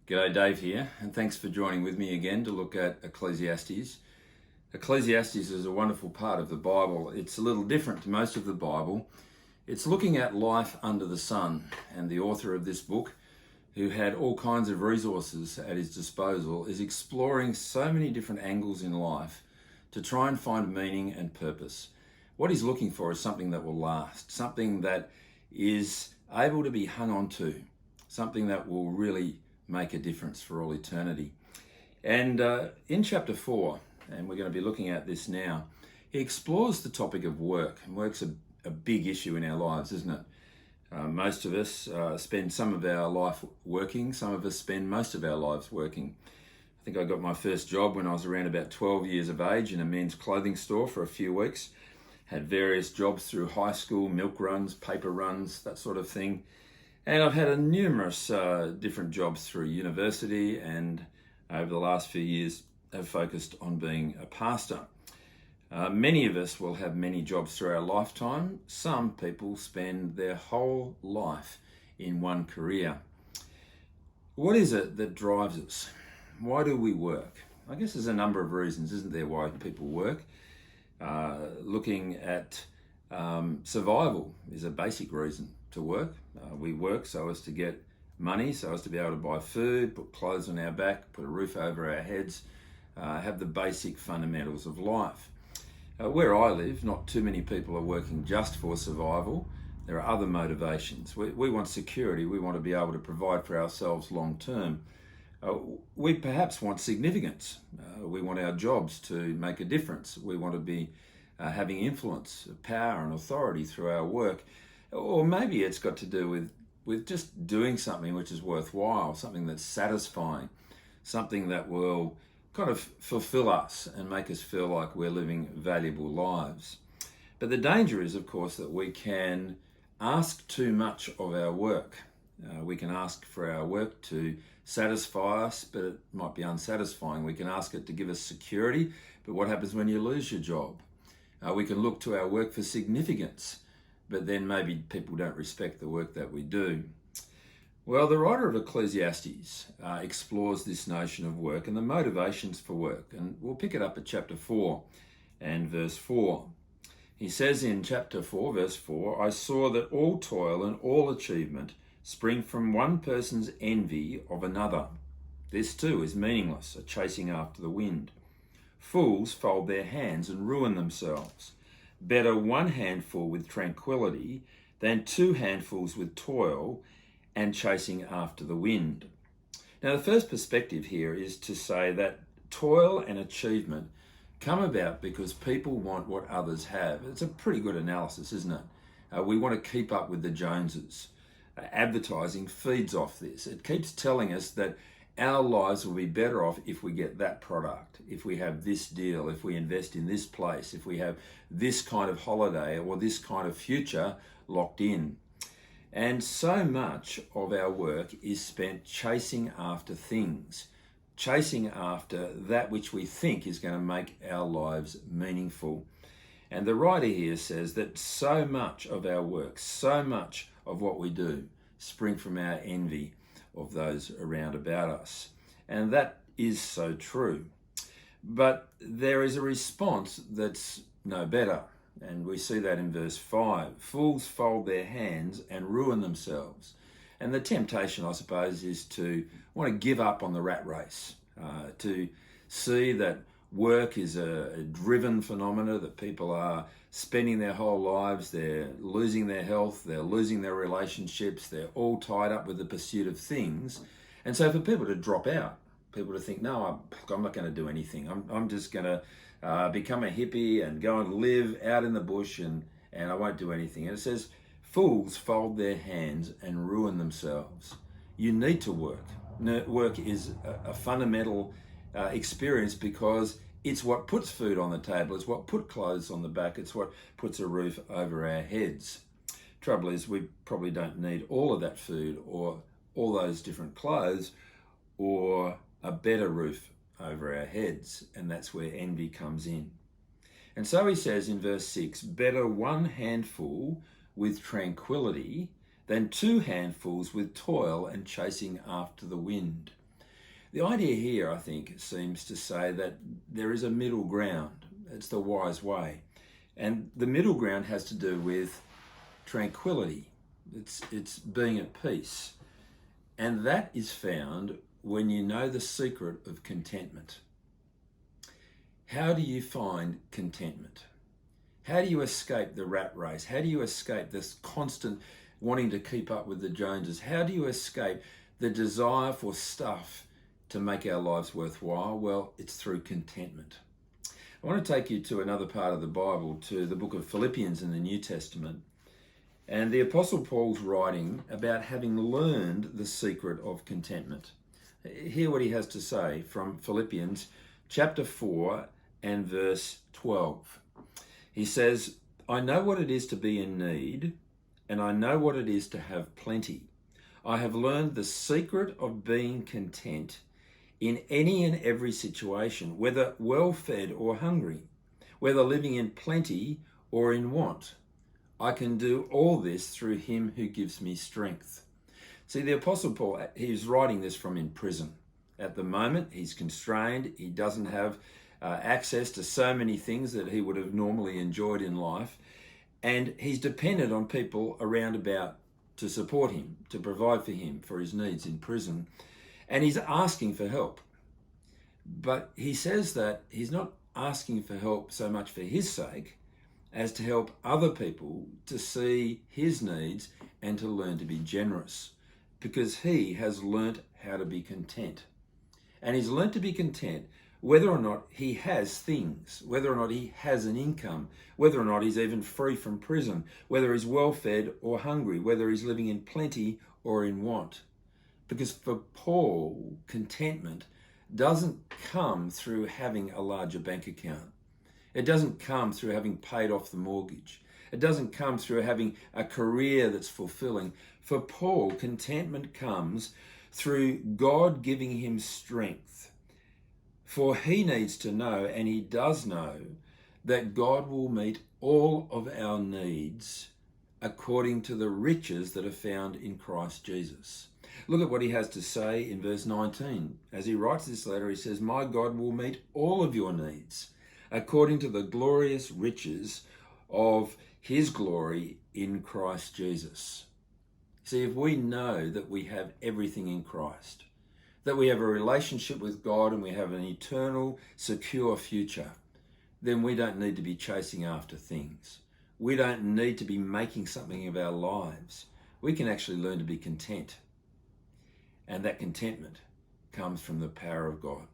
G'day, Dave here, and thanks for joining with me again to look at Ecclesiastes. Ecclesiastes is a wonderful part of the Bible. It's a little different to most of the Bible. It's looking at life under the sun, and the author of this book, who had all kinds of resources at his disposal, is exploring so many different angles in life to try and find meaning and purpose. What he's looking for is something that will last, something that is able to be hung on to, something that will really make a difference for all eternity. And in chapter 4, and we're going to be looking at this now, he explores the topic of work. And work's a big issue in our lives, isn't it? Most of us spend some of our life working. Some of us spend most of our lives working. I think I got my first job when I was around about 12 years of age in a men's clothing store for a few weeks. Had various jobs through high school, milk runs, paper runs, that sort of thing. And I've had numerous different jobs through university, and over the last few years have focused on being a pastor. Many of us will have many jobs through our lifetime. Some people spend their whole life in one career. What is it that drives us? Why do we work? I guess there's a number of reasons, isn't there, why people work? Looking at survival is a basic reason to work. We work so as to get money, so as to be able to buy food, put clothes on our back, put a roof over our heads, have the basic fundamentals of life. Where I live, not too many people are working just for survival. There are other motivations. We want security. We want to be able to provide for ourselves long term. We perhaps want significance. We want our jobs to make a difference. We want to be having influence, power and authority through our work. Or maybe it's got to do with just doing something which is worthwhile, something that's satisfying, something that will kind of fulfill us and make us feel like we're living valuable lives. But the danger is, of course, that we can ask too much of our work. We can ask for our work to satisfy us, but it might be unsatisfying. We can ask it to give us security, but what happens when you lose your job? We can look to our work for significance, but then maybe people don't respect the work that we do. Well, the writer of Ecclesiastes explores this notion of work and the motivations for work, and we'll pick it up at chapter 4 and verse 4. He says in chapter 4, verse 4, "I saw that all toil and all achievement spring from one person's envy of another. This too is meaningless, a chasing after the wind. Fools fold their hands and ruin themselves. Better one handful with tranquility than two handfuls with toil and chasing after the wind." Now, the first perspective here is to say that toil and achievement come about because people want what others have. It's a pretty good analysis, isn't it? We want to keep up with the Joneses. Advertising feeds off this. It keeps telling us that our lives will be better off if we get that product, if we have this deal, if we invest in this place, if we have this kind of holiday or this kind of future locked in. And so much of our work is spent chasing after things, chasing after that which we think is going to make our lives meaningful. And the writer here says that so much of our work, so much of what we do spring from our envy of those around about us. And that is so true. But there is a response that's no better. And we see that in verse 5. Fools fold their hands and ruin themselves. And the temptation, I suppose, is to want to give up on the rat race, to see that work is a driven phenomena, that people are spending their whole lives, they're losing their health, they're losing their relationships, they're all tied up with the pursuit of things. And so for people to drop out, people to think, no, I'm not going to do anything. I'm just going to become a hippie and go and live out in the bush and I won't do anything. And it says, fools fold their hands and ruin themselves. You need to work. Work is a fundamental experience because it's what puts food on the table, it's what puts clothes on the back, it's what puts a roof over our heads. Trouble is, we probably don't need all of that food or all those different clothes or a better roof over our heads, and that's where envy comes in. And so he says in verse 6, better one handful with tranquility than two handfuls with toil and chasing after the wind. The idea here, I think, seems to say that there is a middle ground. It's the wise way. And the middle ground has to do with tranquility. It's being at peace. And that is found when you know the secret of contentment. How do you find contentment? How do you escape the rat race? How do you escape this constant wanting to keep up with the Joneses? How do you escape the desire for stuff to make our lives worthwhile? Well, it's through contentment. I want to take you to another part of the Bible, to the book of Philippians in the New Testament. And the Apostle Paul's writing about having learned the secret of contentment. Hear what he has to say from Philippians chapter 4 and verse 12. He says, I know what it is to be in need, and I know what it is to have plenty. I have learned the secret of being content in any and every situation, whether well-fed or hungry, whether living in plenty or in want. I can do all this through him who gives me strength. See, the Apostle Paul, he's writing this from in prison. At the moment, he's constrained. He doesn't have access to so many things that he would have normally enjoyed in life. And he's dependent on people around about to support him, to provide for him, for his needs in prison. And he's asking for help. But he says that he's not asking for help so much for his sake as to help other people to see his needs and to learn to be generous, because he has learnt how to be content. And he's learnt to be content whether or not he has things, whether or not he has an income, whether or not he's even free from prison, whether he's well-fed or hungry, whether he's living in plenty or in want. Because for Paul, contentment doesn't come through having a larger bank account. It doesn't come through having paid off the mortgage. It doesn't come through having a career that's fulfilling. For Paul, contentment comes through God giving him strength. For he needs to know, and he does know, that God will meet all of our needs according to the riches that are found in Christ Jesus. Look at what he has to say in verse 19. As he writes this letter, he says, my God will meet all of your needs according to the glorious riches of his glory in Christ Jesus. See, if we know that we have everything in Christ, that we have a relationship with God and we have an eternal, secure future, then we don't need to be chasing after things. We don't need to be making something of our lives. We can actually learn to be content. And that contentment comes from the power of God.